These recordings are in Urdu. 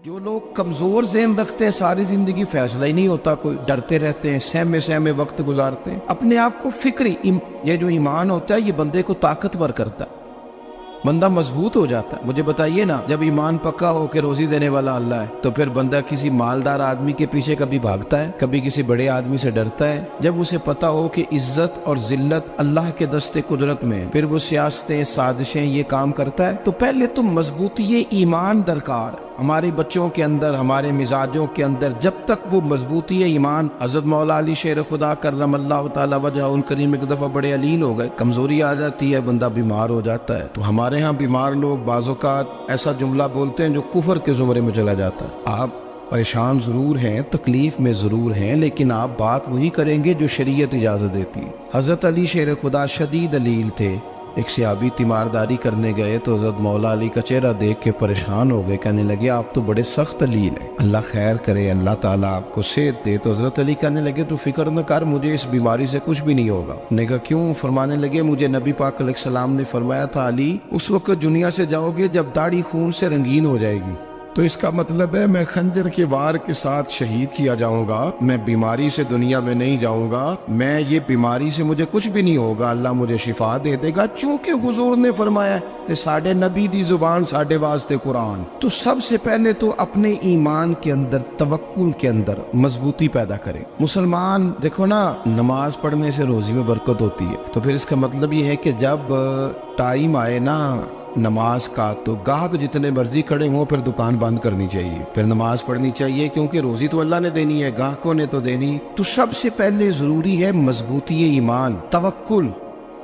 جو لوگ کمزور ذہن رکھتے ہیں ساری زندگی فیصلہ ہی نہیں ہوتا، کوئی ڈرتے رہتے ہیں، سہمے سہمے وقت گزارتے ہیں، اپنے آپ کو یہ جو ایمان ہوتا ہے یہ بندے کو طاقتور کرتا ہے، بندہ مضبوط ہو جاتا ہے۔ مجھے بتائیے نا، جب ایمان پکا ہو کہ روزی دینے والا اللہ ہے تو پھر بندہ کسی مالدار آدمی کے پیچھے کبھی بھاگتا ہے، کبھی کسی بڑے آدمی سے ڈرتا ہے؟ جب اسے پتا ہو کہ عزت اور ذلت اللہ کے دستے قدرت میں، پھر وہ سیاستیں، سازشیں یہ کام کرتا ہے۔ تو پہلے تو مضبوطی ایمان درکار ہے ہمارے بچوں کے اندر، ہمارے مزاجوں کے اندر۔ جب تک وہ مضبوطی ایمان، حضرت مولا علی شیر خدا کرم اللہ تعالی وجہ الکریم ایک دفعہ بڑے علیل ہو گئے، کمزوری آ جاتی ہے، بندہ بیمار ہو جاتا ہے۔ تو ہمارے ہاں بیمار لوگ بعض اوقات ایسا جملہ بولتے ہیں جو کفر کے زمرے میں چلا جاتا ہے۔ آپ پریشان ضرور ہیں، تکلیف میں ضرور ہیں، لیکن آپ بات وہی کریں گے جو شریعت اجازت دیتی ہے۔ حضرت علی شیر خدا شدید علیل تھے، ایک صحابی تیمارداری کرنے گئے تو حضرت مولا علی کا چہرہ دیکھ کے پریشان ہو گئے، کہنے لگے آپ تو بڑے سخت علیل ہیں، اللہ خیر کرے، اللہ تعالیٰ آپ کو صحت دے۔ تو حضرت علی کہنے لگے تو فکر نہ کر، مجھے اس بیماری سے کچھ بھی نہیں ہوگا۔ نے کہا کیوں؟ فرمانے لگے مجھے نبی پاک علیہ السلام نے فرمایا تھا علی اس وقت دنیا سے جاؤ گے جب داڑھی خون سے رنگین ہو جائے گی، تو اس کا مطلب ہے میں خنجر کے وار کے ساتھ شہید کیا جاؤں گا، میں بیماری سے دنیا میں نہیں جاؤں گا، میں یہ بیماری سے مجھے کچھ بھی نہیں ہوگا، اللہ مجھے شفا دے دے گا، چونکہ حضور نے فرمایا کہ ساڈے نبی دی زبان ساڈے واسطے قرآن۔ تو سب سے پہلے تو اپنے ایمان کے اندر، توکل کے اندر مضبوطی پیدا کریں۔ مسلمان دیکھو نا، نماز پڑھنے سے روزی میں برکت ہوتی ہے، تو پھر اس کا مطلب یہ ہے کہ جب ٹائم آئے نا نماز کا تو گاہک جتنے مرضی کھڑے ہوں پھر دکان بند کرنی چاہیے، پھر نماز پڑھنی چاہیے، کیونکہ روزی تو اللہ نے دینی ہے، گاہکوں نے تو دینی۔ تو سب سے پہلے ضروری ہے مضبوطی ایمان، توکل،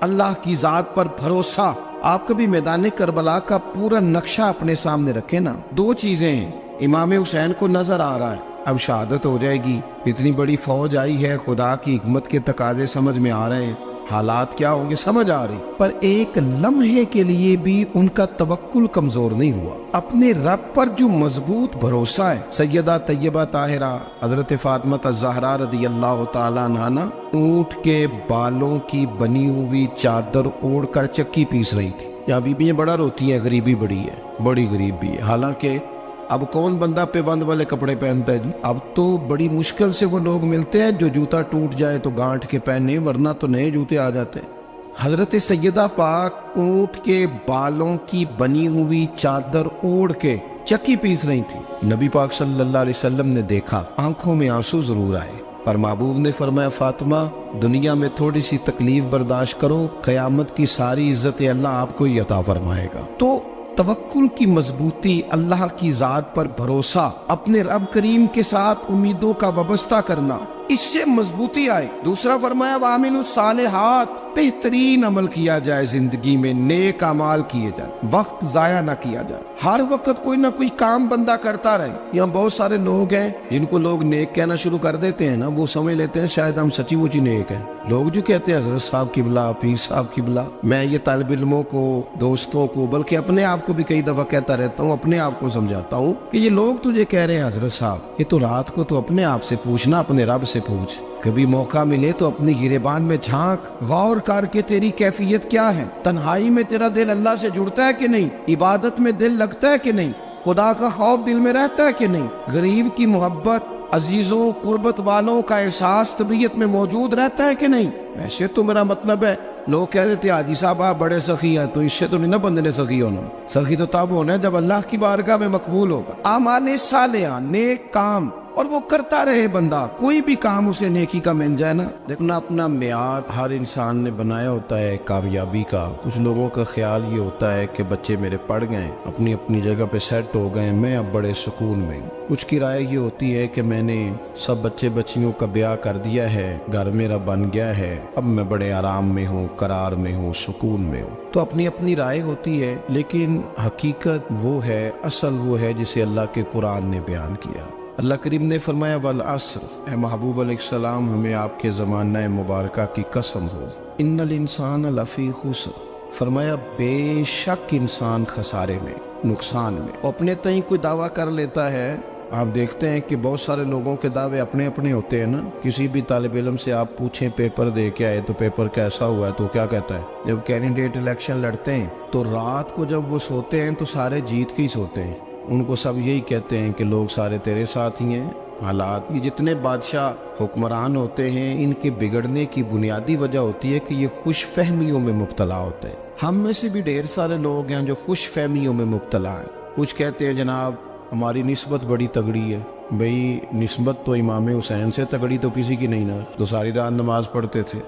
اللہ کی ذات پر بھروسہ۔ آپ کبھی میدان کربلا کا پورا نقشہ اپنے سامنے رکھیں نا، دو چیزیں ہیں، امام حسین کو نظر آ رہا ہے اب شہادت ہو جائے گی، اتنی بڑی فوج آئی ہے، خدا کی حکمت کے تقاضے سمجھ میں آ رہے ہیں، حالات کیا ہوں گے سمجھ آ رہی، پر ایک لمحے کے لیے بھی ان کا توکل کمزور نہیں ہوا۔ اپنے رب پر جو مضبوط بھروسہ ہے، سیدہ طیبہ طاہرہ حضرت فاطمہ الزہرا رضی اللہ تعالیٰ عنہا اونٹ کے بالوں کی بنی ہوئی چادر اوڑھ کر چکی پیس رہی تھی۔ یہاں بیویاں بڑا روتی ہیں، غریبی بڑی ہے، بڑی غریب بھی ہے، حالانکہ اب کون بندہ پیبند والے کپڑے پہنتا ہے جی؟ اب تو بڑی مشکل سے وہ لوگ ملتے ہیں جو جوتا ٹوٹ جائے تو گانٹھ کے پہنے، ورنہ تو نئے جوتے آ جاتے ہیں۔ حضرت سیدہ پاک اونٹ کے بالوں کی بنی ہوئی چادر اوڑھ کے چکی پیس رہی تھی۔ نبی پاک صلی اللہ علیہ وسلم نے دیکھا، آنکھوں میں آنسو ضرور آئے، پر محبوب نے فرمایا فاطمہ دنیا میں تھوڑی سی تکلیف برداشت کرو، قیامت کی ساری عزت اللہ آپ کو ہی عطا فرمائے گا۔ تو توکل کی مضبوطی، اللہ کی ذات پر بھروسہ، اپنے رب کریم کے ساتھ امیدوں کا وابستہ کرنا، اس سے مضبوطی آئے۔ دوسرا فرمایا وَعَمِلُوا الصَّالِحَاتِ، بہترین عمل کیا جائے زندگی میں، نیک اعمال کیے جائے، وقت ضائع نہ کیا جائے، ہر وقت کوئی نہ کوئی کام بندہ کرتا رہے۔ یہاں بہت سارے لوگ ہیں جن کو لوگ نیک کہنا شروع کر دیتے ہیں نا، وہ سمجھ لیتے ہیں شاید ہم سچی مچی نیک ہیں۔ لوگ جو کہتے ہیں حضرت صاحب کی بلا، پیر صاحب کی بلا، میں یہ طالب علموں کو، دوستوں کو، بلکہ اپنے آپ کو بھی کئی دفعہ کہتا رہتا ہوں، اپنے آپ کو سمجھاتا ہوں کہ یہ لوگ تجھے کہہ رہے ہیں حضرت صاحب، یہ تو رات کو تو اپنے آپ سے پوچھنا، اپنے رب سے پوچھ، کبھی موقع ملے تو اپنی گریبان میں جھانک، غور کر کے تیری کیفیت کیا ہے، تنہائی میں تیرا دل اللہ سے جڑتا ہے کہ نہیں، عبادت میں دل لگتا ہے کہ نہیں، خدا کا خوف دل میں رہتا ہے کہ نہیں، غریب کی محبت، عزیزوں قربت والوں کا احساس طبیعت میں موجود رہتا ہے کہ نہیں۔ ویسے تو میرا مطلب ہے، لوگ کہہ دیتے حاجی صاحب آپ بڑے سخی ہیں، تو اس سے تو نہیں نا بندے نے سخی ہونا، سخی تو تب ہونا ہے جب اللہ کی بارگاہ میں مقبول ہوگا۔ اعمال صالحہ، نیک کام، اور وہ کرتا رہے بندہ، کوئی بھی کام اسے نیکی کا مل جائے نا۔ دیکھنا اپنا معیار ہر انسان نے بنایا ہوتا ہے کامیابی کا۔ کچھ لوگوں کا خیال یہ ہوتا ہے کہ بچے میرے پڑھ گئے، اپنی اپنی جگہ پہ سیٹ ہو گئے، میں اب بڑے سکون میں ہوں۔ کچھ کی رائے یہ ہوتی ہے کہ میں نے سب بچے بچیوں کا بیاہ کر دیا ہے، گھر میرا بن گیا ہے، اب میں بڑے آرام میں ہوں، قرار میں ہوں، سکون میں ہوں۔ تو اپنی اپنی رائے ہوتی ہے، لیکن حقیقت وہ ہے، اصل وہ ہے جسے اللہ کے قرآن نے بیان کیا۔ اللہ کریم نے فرمایا والعصر، اے محبوب علیہ السلام ہمیں آپ کے زمانہ مبارکہ کی قسم ہو، ان الانسان لفی خسر، فرمایا بے شک انسان خسارے میں، نقصان میں۔ اپنے تئیں کوئی دعویٰ کر لیتا ہے، آپ دیکھتے ہیں کہ بہت سارے لوگوں کے دعوے اپنے اپنے ہوتے ہیں نا۔ کسی بھی طالب علم سے آپ پوچھیں پیپر دے کے آئے تو پیپر کیسا ہوا ہے تو کیا کہتا ہے؟ جب کینڈیڈیٹ الیکشن لڑتے ہیں تو رات کو جب وہ سوتے ہیں تو سارے جیت کے ہی سوتے ہیں، ان کو سب یہی کہتے ہیں کہ لوگ سارے تیرے ساتھ ہی ہیں. حالات، یہ جتنے بادشاہ حکمران ہوتے ہیں ان کے بگڑنے کی بنیادی وجہ ہوتی ہے کہ یہ خوش فہمیوں میں مبتلا ہوتے ہیں. ہم میں سے بھی ڈھیر سارے لوگ ہیں جو خوش فہمیوں میں مبتلا ہیں. کچھ کہتے ہیں جناب ہماری نسبت بڑی تگڑی ہے. بھئی نسبت تو امام حسین سے تگڑی تو کسی کی نہیں نا. تو ساری رات نماز پڑھتے تھے،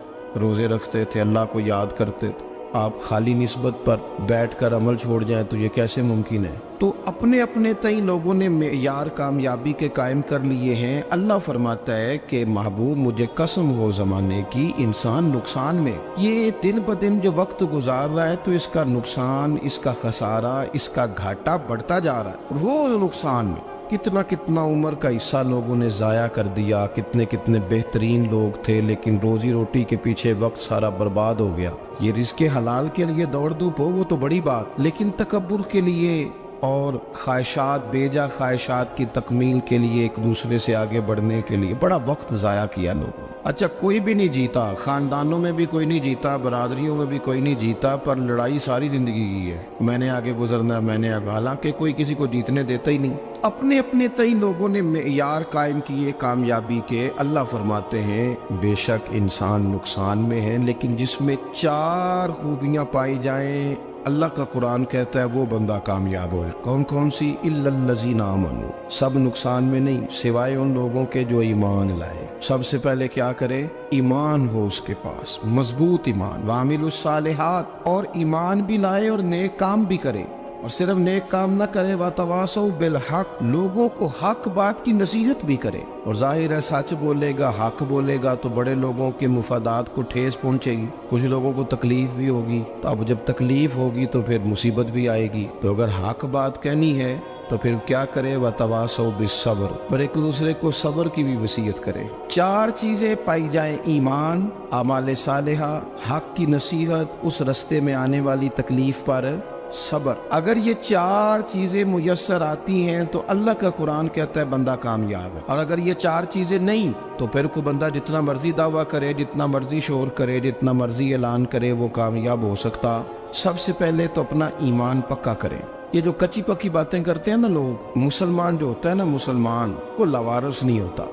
روزے رکھتے تھے، اللہ کو یاد کرتے تھے. آپ خالی نسبت پر بیٹھ کر عمل چھوڑ جائیں تو یہ کیسے ممکن ہے؟ تو اپنے اپنے تئیں لوگوں نے معیار کامیابی کے قائم کر لیے ہیں. اللہ فرماتا ہے کہ محبوب مجھے قسم ہو زمانے کی، انسان نقصان میں. یہ دن بدن جو وقت گزار رہا ہے تو اس کا نقصان، اس کا خسارہ، اس کا گھاٹا بڑھتا جا رہا ہے. روز نقصان میں. کتنا کتنا عمر کا حصہ لوگوں نے ضائع کر دیا. کتنے کتنے بہترین لوگ تھے لیکن روزی روٹی کے پیچھے وقت سارا برباد ہو گیا. یہ رزق حلال کے لیے دوڑ دھوپ ہو وہ تو بڑی بات، لیکن تکبر کے لیے اور خواہشات، بیجا خواہشات کی تکمیل کے لیے، ایک دوسرے سے آگے بڑھنے کے لیے بڑا وقت ضائع کیا لوگوں. اچھا کوئی بھی نہیں جیتا، خاندانوں میں بھی کوئی نہیں جیتا، برادریوں میں بھی کوئی نہیں جیتا، پر لڑائی ساری زندگی کی ہے. میں نے آگے گزرنا، میں نے آگے، حالانکہ کوئی کسی کو جیتنے دیتا ہی نہیں. اپنے اپنے تئی لوگوں نے معیار قائم کیے کامیابی کے. اللہ فرماتے ہیں بے شک انسان نقصان میں ہے، لیکن جس میں 4 خوبیاں پائی جائیں اللہ کا قرآن کہتا ہے وہ بندہ کامیاب ہو. کون کون سی؟ الا الذین آمنوا. سب نقصان میں نہیں سوائے ان لوگوں کے جو ایمان لائے. سب سے پہلے کیا کرے؟ ایمان ہو اس کے پاس، مضبوط ایمان. وعملوا الصالحات، اور ایمان بھی لائے اور نیک کام بھی کرے. اور صرف نیک کام نہ کرے، وتواصوا بالحق، لوگوں کو حق بات کی نصیحت بھی کرے. اور ظاہر ہے سچ بولے گا، حق بولے گا تو بڑے لوگوں کے مفادات کو ٹھیس پہنچے گی، کچھ لوگوں کو تکلیف بھی ہوگی. تو اب جب تکلیف ہوگی تو پھر مصیبت بھی آئے گی. تو اگر حق بات کہنی ہے تو پھر کیا کرے؟ وتواصوا بالصبر، اور ایک دوسرے کو صبر کی بھی وصیت کرے. 4 چیزیں پائی جائیں، ایمان، اعمال صالحہ، حق کی نصیحت، اس رستے میں آنے والی تکلیف پر صبر. اگر یہ 4 چیزیں میسر آتی ہیں تو اللہ کا قرآن کہتا ہے بندہ کامیاب ہے. اور اگر یہ 4 چیزیں نہیں تو پھر کوئی بندہ جتنا مرضی دعویٰ کرے، جتنا مرضی شور کرے، جتنا مرضی اعلان کرے، وہ کامیاب ہو سکتا. سب سے پہلے تو اپنا ایمان پکا کرے. یہ جو کچی پکی باتیں کرتے ہیں نا لوگ، مسلمان جو ہوتا ہے نا، مسلمان وہ لاوارث نہیں ہوتا،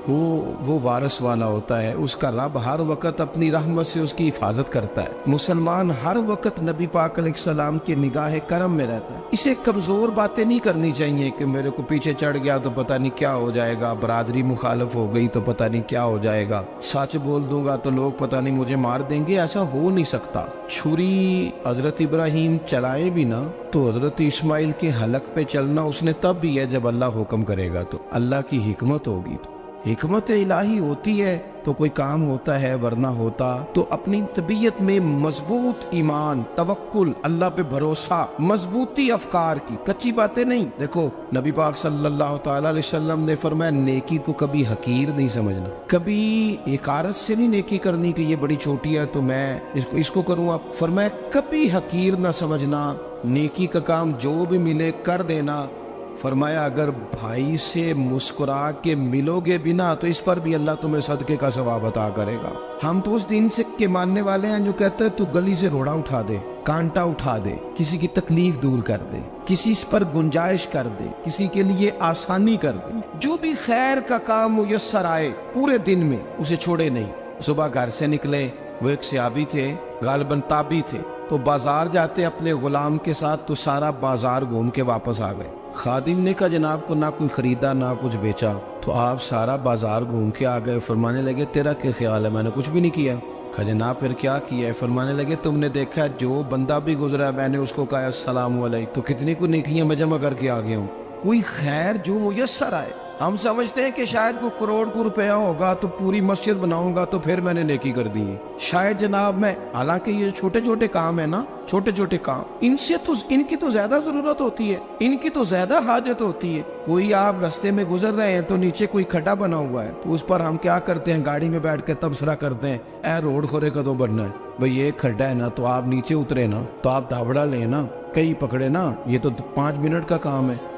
وہ وارث والا ہوتا ہے. اس کا رب ہر وقت اپنی رحمت سے اس کی حفاظت کرتا ہے. مسلمان ہر وقت نبی پاک علیہ السلام کی نگاہ کرم میں رہتا ہے. اسے کمزور باتیں نہیں کرنی چاہیے کہ میرے کو پیچھے چڑھ گیا تو پتہ نہیں کیا ہو جائے گا، برادری مخالف ہو گئی تو پتہ نہیں کیا ہو جائے گا، سچ بول دوں گا تو لوگ پتہ نہیں مجھے مار دیں گے. ایسا ہو نہیں سکتا. چھری حضرت ابراہیم چلائے بھی نا تو حضرت اسماعیل کے حلق پہ چلنا اس نے تب بھی ہے جب اللہ حکم کرے گا. تو اللہ کی حکمت ہوگی، حکمت الہی ہوتی ہے تو کوئی کام ہوتا ہے، ورنہ ہوتا. تو اپنی طبیعت میں مضبوط ایمان، توکل، اللہ پہ بھروسہ، مضبوطی افکار کی، کچی باتیں نہیں. دیکھو نبی پاک صلی اللہ تعالی علیہ وسلم نے فرمایا نیکی کو کبھی حقیر نہیں سمجھنا، کبھی حقارت سے نہیں نیکی کرنی کہ یہ بڑی چھوٹی ہے تو میں اس کو کروں. آپ فرمایا کبھی حقیر نہ سمجھنا، نیکی کا کام جو بھی ملے کر دینا. فرمایا اگر بھائی سے مسکرا کے ملو گے بنا تو اس پر بھی اللہ تمہیں صدقے کا ثواب عطا کرے گا. ہم تو اس دین سے کے ماننے والے ہیں جو کہتے ہیں تو گلی سے روڑا اٹھا دے، کانٹا اٹھا دے، کسی کی تکلیف دور کر دے، کسی اس پر گنجائش کر دے، کسی کے لیے آسانی کر دے. جو بھی خیر کا کام میسر آئے پورے دن میں اسے چھوڑے نہیں. صبح گھر سے نکلے، وہ ایک صحابی تھے، غالباً تابعی تھے، تو بازار جاتے اپنے غلام کے ساتھ تو سارا بازار گھوم کے واپس آ گئے. خادم نے کہا جناب کو نہ کوئی خریدا نہ کچھ بیچا. تو آپ سارا بازار گھوم کے آ گئے. فرمانے لگے تیرا کیا خیال ہے؟ میں نے کچھ بھی نہیں کیا. کہا جناب پھر کیا کیا ہے؟ فرمانے لگے تم نے دیکھا جو بندہ بھی گزرا میں نے اس کو کہا السلام علیکم، تو کتنی کو نیکیاں میں جمع کر کے آ گیا ہوں. کوئی خیر جو میسر آئے. ہم سمجھتے ہیں کہ شاید کوئی کروڑ کو روپیہ ہوگا تو پوری مسجد بناؤں گا تو پھر میں نے نیکی کر دی ہے. شاید جناب میں، حالانکہ یہ چھوٹے چھوٹے کام ہے نا، چھوٹے چھوٹے کام، ان کی تو زیادہ ضرورت ہوتی ہے، ان کی تو زیادہ حاجت ہوتی ہے. کوئی آپ رستے میں گزر رہے ہیں تو نیچے کوئی کھڈا بنا ہوا ہے تو اس پر ہم کیا کرتے ہیں؟ گاڑی میں بیٹھ کے تبصرہ کرتے ہیں اے روڈ کھورے کدو بننا ہے. بھئی یہ کھڈا ہے نا تو آپ نیچے اترے نا تو آپ دھاوڑا لیں نا، کئی پکڑے نا، یہ تو 5 منٹ کا کام ہے.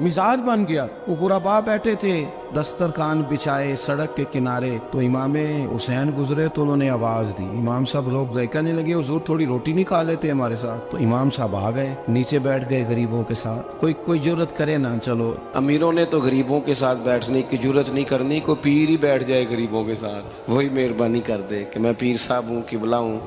مزاج بن گیا. وہ غربا بیٹھے تھے دسترخوان بچھائے سڑک کے کنارے, تو امام حسین گزرے تو انہوں نے آواز دی. امام صاحب لوگ کہنے لگے حضور تھوڑی روٹی نہیں کھا لیتے ہمارے ساتھ. تو امام صاحب آ گئے, نیچے بیٹھ گئے غریبوں کے ساتھ. کوئی جرت کرے نا, چلو امیروں نے تو غریبوں کے ساتھ بیٹھنے کی جرت نہیں کرنی, کوئی پیر ہی بیٹھ جائے غریبوں کے ساتھ, وہی مہربانی کر دے کہ میں پیر صاحب ہوں قبلہ ہوں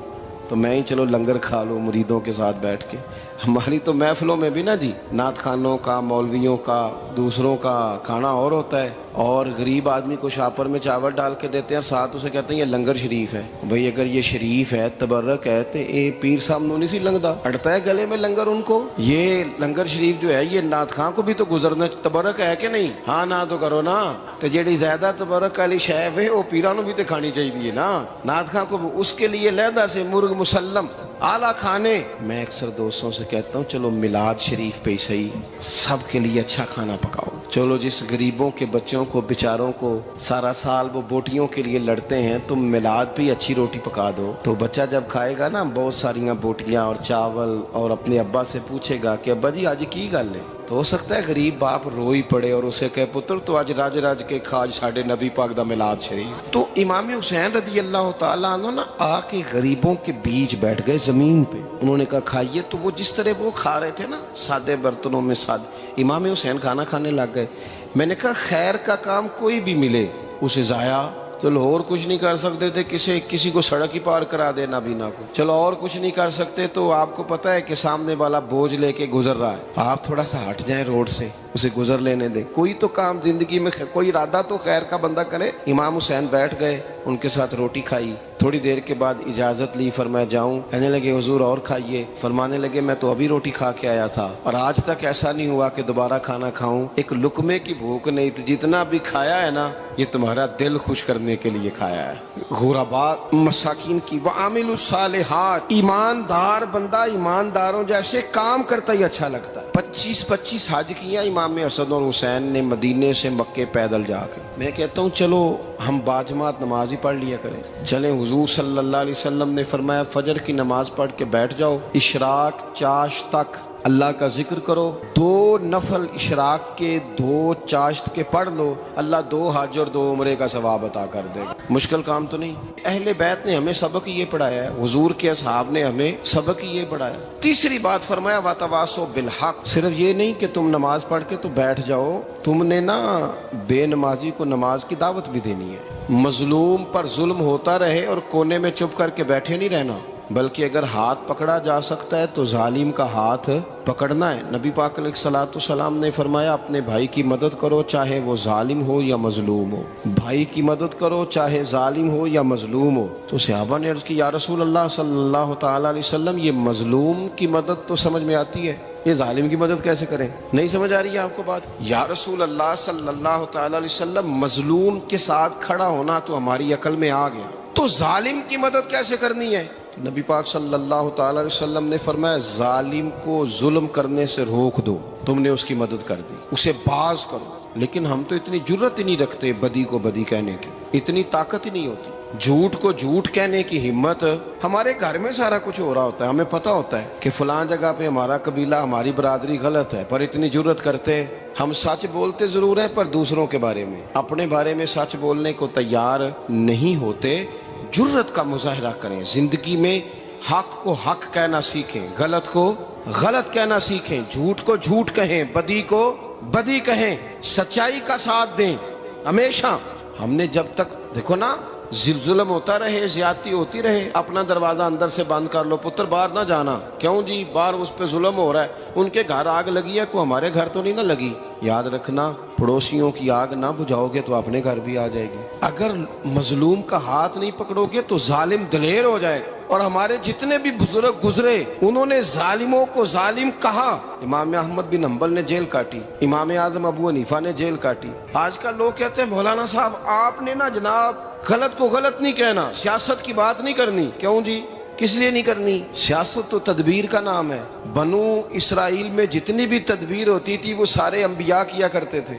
تو میں ہی چلو لنگر کھا لوں مریدوں کے ساتھ بیٹھ کے. ہماری تو محفلوں میں بھی نا جی نعت خانوں کا, مولویوں کا, دوسروں کا کھانا اور ہوتا ہے, اور غریب آدمی کو شاپر میں چاول ڈال کے دیتے ہیں اور ساتھ اسے کہتے ہیں یہ لنگر شریف ہے. بھئی اگر یہ شریف ہے, تبرک ہے, تو اے پیر صاحب نو نہیں سی لنگدا, اڑتا ہے گلے میں لنگر ان کو. یہ لنگر شریف جو ہے یہ نعت خان کو بھی تو گزرنا تبرک ہے کہ نہیں؟ ہاں نہ تو کرو نا, تو جیڑی زیادہ تبرک والی شے ہے وہ پیرانوں بھی تو کھانی چاہیے نا. نعت خان کو اس کے لیے لہدا سے مرغ مسلم اعلیٰ کھانے. میں اکثر دوستوں سے کہتا ہوں چلو میلاد شریف پہ ہی صحیح سب کے لیے اچھا کھانا پکاؤ. چلو جس غریبوں کے بچوں کو بیچاروں کو سارا سال وہ بوٹیوں کے لیے لڑتے ہیں, تم میلاد پہ اچھی روٹی پکا دو, تو بچہ جب کھائے گا نا بہت ساریاں بوٹیاں اور چاول, اور اپنے ابا سے پوچھے گا کہ ابا جی آج کی گل ہے, تو ہو سکتا ہے غریب باپ رو ہی پڑے اور اسے کہے پتر تو آج راج راج کے کھاج ساڑھے نبی پاک دا میلاد شریف. تو امام حسین رضی اللہ تعالیٰ عنہ نا آ کے غریبوں کے بیچ بیٹھ گئے زمین پہ. انہوں نے کہا کھائیے, تو وہ جس طرح وہ کھا رہے تھے نا سادے برتنوں میں سادے, امام حسین کھانا کھانے لگ گئے. میں نے کہا خیر کا کام کوئی بھی ملے اسے ضائع, چلو اور کچھ نہیں کر سکتے تھے, کسی کو سڑک ہی پار کرا دے نابینا کو, چلو اور کچھ نہیں کر سکتے تو آپ کو پتہ ہے کہ سامنے والا بوجھ لے کے گزر رہا ہے, آپ تھوڑا سا ہٹ جائیں روڈ سے, اسے گزر لینے دیں. کوئی تو کام زندگی میں کوئی ارادہ تو خیر کا بندہ کرے. امام حسین بیٹھ گئے, ان کے ساتھ روٹی کھائی. تھوڑی دیر کے بعد اجازت لی, فرمایا جاؤں؟ کہنے لگے حضور اور کھائیے. فرمانے لگے میں تو ابھی روٹی کھا کے آیا تھا اور آج تک ایسا نہیں ہوا کہ دوبارہ کھانا کھاؤں. ایک لقمے کی بھوک نہیں تھی, جتنا بھی کھایا ہے نا یہ تمہارا دل خوش کرنے کے لیے کھایا ہے. غرباء مساکین کی وعامل الصالحات, ایماندار بندہ ایمانداروں جیسے کام کرتا ہی اچھا لگتا ہے. 25 حج کیا امام حسن اور حسین نے مدینے سے مکے پیدل جا کے. میں کہتا ہوں چلو ہم باجماعت نماز ہی پڑھ لیا کریں. چلیں حضور صلی اللہ علیہ وسلم نے فرمایا فجر کی نماز پڑھ کے بیٹھ جاؤ, اشراق چاشت تک اللہ کا ذکر کرو, 2 نفل اشراق کے 2 چاشت کے پڑھ لو, اللہ 2 حج اور 2 عمرے کا ثواب عطا کر دے گا. مشکل کام تو نہیں. اہل بیت نے ہمیں سبق یہ پڑھایا ہے, حضور کے اصحاب نے ہمیں سبق یہ پڑھایا. تیسری بات فرمایا وَتَوَاصَوْا بِالْحَقِّ, صرف یہ نہیں کہ تم نماز پڑھ کے تو بیٹھ جاؤ, تم نے نا بے نمازی کو نماز کی دعوت بھی دینی ہے. مظلوم پر ظلم ہوتا رہے اور کونے میں چپ کر کے بیٹھے نہیں رہنا, بلکہ اگر ہاتھ پکڑا جا سکتا ہے تو ظالم کا ہاتھ پکڑنا ہے. نبی پاک علیہ الصلوۃ والسلام نے فرمایا اپنے بھائی کی مدد کرو چاہے وہ ظالم ہو یا مظلوم ہو, بھائی کی مدد کرو چاہے ظالم ہو یا مظلوم ہو. تو صحابہ نے عرض کی یا رسول اللہ صلی اللہ تعالی علیہ وسلم یہ مظلوم کی مدد تو سمجھ میں آتی ہے, یہ ظالم کی مدد کیسے کریں؟ نہیں سمجھ آ رہی ہے آپ کو بات؟ یا رسول اللہ صلی اللہ تعالی علیہ وسلم مظلوم کے ساتھ کھڑا ہونا تو ہماری عقل میں آ گیا, تو ظالم کی مدد کیسے کرنی ہے؟ نبی پاک صلی اللہ تعالی علیہ وسلم نے فرمایا ظالم کو ظلم کرنے سے روک دو, تم نے اس کی مدد کر دی, اسے باز کرو. لیکن ہم تو اتنی جرت ہی نہیں رکھتے بدی کو بدی کہنے کی, اتنی طاقت ہی نہیں ہوتی. جھوٹ کو جھوٹ کہنے کی ہمت, ہمارے گھر میں سارا کچھ ہو رہا ہوتا ہے, ہمیں پتہ ہوتا ہے کہ فلاں جگہ پہ ہمارا قبیلہ ہماری برادری غلط ہے, پر اتنی جرت کرتے. ہم سچ بولتے ضرور ہیں پر دوسروں کے بارے میں, اپنے بارے میں سچ بولنے کو تیار نہیں ہوتے. جرت کا مظاہرہ کریں, زندگی میں حق کو حق کہنا سیکھیں, غلط کو غلط کہنا سیکھیں, جھوٹ کو جھوٹ کہیں, بدی کو بدی کہیں, سچائی کا ساتھ دیں ہمیشہ. ہم نے جب تک دیکھو نا ظلم ہوتا رہے, زیادتی ہوتی رہے, اپنا دروازہ اندر سے بند کر لو, پتر باہر نہ جانا. کیوں جی؟ باہر اس پہ ظلم ہو رہا ہے, ان کے گھر آگ لگی ہے, کوئی ہمارے گھر تو نہیں نہ لگی. یاد رکھنا پڑوسیوں کی آگ نہ بجھاؤ گے تو اپنے گھر بھی آ جائے گی. اگر مظلوم کا ہاتھ نہیں پکڑو گے تو ظالم دلیر ہو جائے گا. اور ہمارے جتنے بھی بزرگ گزرے انہوں نے ظالموں کو ظالم کہا. امام احمد بن حنبل نے جیل کاٹی, امام اعظم ابو حنیفہ نے جیل کاٹی. آج کل لوگ کہتے ہیں مولانا صاحب آپ نے نا جناب غلط کو غلط نہیں کہنا, سیاست کی بات نہیں کرنی. کیوں جی؟ کس لیے نہیں کرنی؟ سیاست تو تدبیر کا نام ہے. بنو اسرائیل میں جتنی بھی تدبیر ہوتی تھی وہ سارے انبیاء کیا کرتے تھے.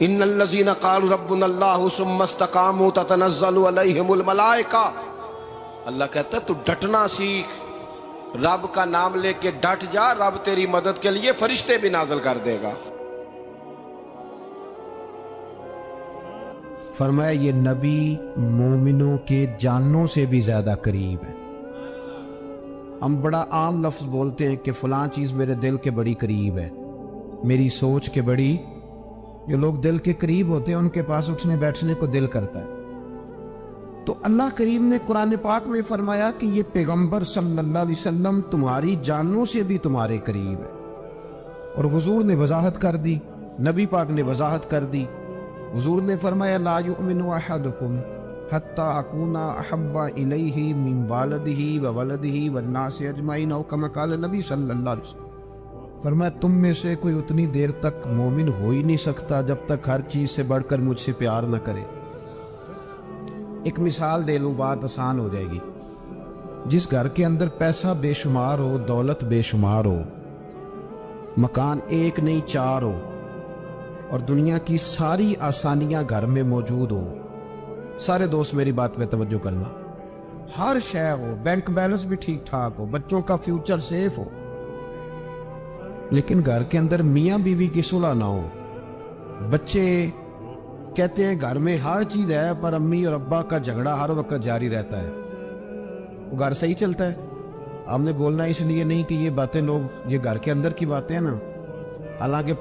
ان الذین قالوا ربنا اللہ ثم استقاموا تتنزل علیہم الملائکہ. اللہ کہتا ہے تو ڈٹنا سیکھ، رب کا نام لے کے ڈٹ جا، رب تیری مدد کے لیے فرشتے بھی نازل کر دے گا. فرمایا یہ نبی مومنوں کے جانوں سے بھی زیادہ قریب ہے. ہم بڑا عام لفظ بولتے ہیں کہ فلاں چیز میرے دل کے بڑی قریب ہے، میری سوچ کے بڑی. جو لوگ دل کے قریب ہوتے ہیں ان کے پاس اٹھنے بیٹھنے کو دل کرتا ہے. تو اللہ کریم نے قرآن پاک میں فرمایا کہ یہ پیغمبر صلی اللہ علیہ وسلم تمہاری جانوں سے بھی تمہارے قریب ہے. اور حضور نے وضاحت کر دی، نبی پاک نے وضاحت کر دی. حضور نے فرمایا لا یؤمن احدکم حتی اکون احب الیہ من والدہ وولدہ والناس اجمعین او کما قال نبی صلی اللہ علیہ وسلم. فرمایا تم میں سے کوئی اتنی دیر تک مومن ہو ہی نہیں سکتا جب تک ہر چیز سے بڑھ کر مجھ سے پیار نہ کرے. ایک مثال دے لوں، بات آسان ہو جائے گی. جس گھر کے اندر پیسہ بے شمار ہو، دولت بے شمار ہو، مکان ایک نہیں چار ہو، اور دنیا کی ساری آسانیاں گھر میں موجود ہو، سارے دوست میری بات پہ توجہ کرنا، ہر شے ہو، بینک بیلنس بھی ٹھیک ٹھاک ہو، بچوں کا فیوچر سیف ہو، لیکن گھر کے اندر میاں بیوی کی صلح نہ ہو. بچے کہتے ہیں گھر میں ہر چیز ہے پر امی اور ابا کا جھگڑا ہر وقت جاری رہتا ہے. وہ گھر صحیح چلتا ہے؟ آپ نے بولنا اس لیے نہیں کہ یہ باتیں لوگ، یہ گھر کے اندر کی باتیں ہیں نا. حالانکہ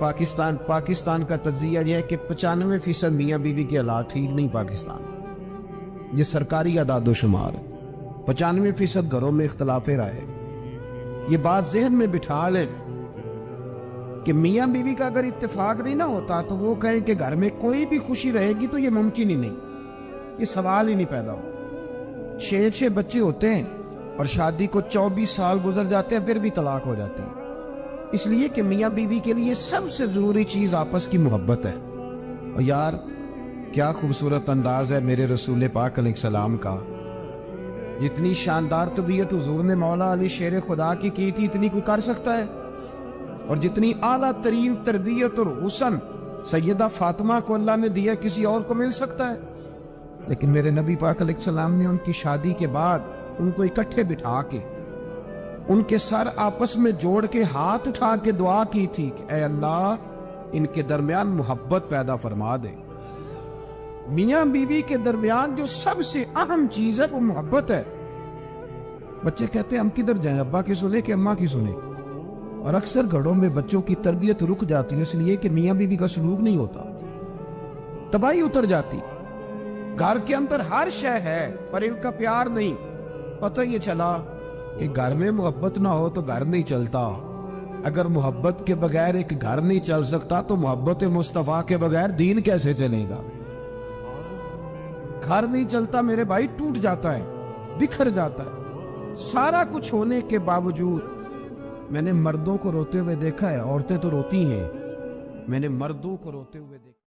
پاکستان کا تجزیہ یہ ہے کہ 95% میاں بیوی کے حالات ٹھیک نہیں. پاکستان یہ سرکاری اعداد و شمار ہے. 95% گھروں میں اختلاف رائے. یہ بات ذہن میں بٹھا لیں کہ میاں بیوی کا اگر اتفاق نہیں نہ ہوتا تو وہ کہیں کہ گھر میں کوئی بھی خوشی رہے گی تو یہ ممکن ہی نہیں، یہ سوال ہی نہیں پیدا ہو. 6 بچے ہوتے ہیں اور شادی کو 24 سال گزر جاتے ہیں پھر بھی طلاق ہو جاتی ہے. اس لیے کہ میاں بیوی کے لیے سب سے ضروری چیز آپس کی محبت ہے. اور یار کیا خوبصورت انداز ہے میرے رسول پاک علیہ السلام کا. جتنی شاندار طبیعت حضور نے مولا علی شیر خدا کی تھی اتنی کوئی کر سکتا ہے؟ اور جتنی اعلیٰ ترین تربیت اور حسن سیدہ فاطمہ کو اللہ نے دیا کسی اور کو مل سکتا ہے؟ لیکن میرے نبی پاک علیہ السلام نے ان کی شادی کے بعد ان کو اکٹھے بٹھا کے ان کے سر آپس میں جوڑ کے ہاتھ اٹھا کے دعا کی تھی کہ اے اللہ ان کے درمیان محبت پیدا فرما دے. میاں بیوی کے درمیان جو سب سے اہم چیز ہے وہ محبت ہے. بچے کہتے ہیں ہم کدھر جائیں، ابا کی سنیں کہ اماں کی سنیں؟ اور اکثر گھروں میں بچوں کی تربیت رک جاتی ہے اس لیے کہ میاں بیوی کا سلوک نہیں ہوتا، تباہی اتر جاتی. گھر کے اندر ہر شے ہے پر ان کا پیار نہیں. پتہ یہ چلا کہ گھر میں محبت نہ ہو تو گھر نہیں چلتا. اگر محبت کے بغیر ایک گھر نہیں چل سکتا تو محبت مصطفیٰ کے بغیر دین کیسے چلے گا؟ گھر نہیں چلتا میرے بھائی، ٹوٹ جاتا ہے، بکھر جاتا ہے. سارا کچھ ہونے کے باوجود میں نے مردوں کو روتے ہوئے دیکھا ہے، عورتیں تو روتی ہیں، میں نے مردوں کو روتے ہوئے دیکھا.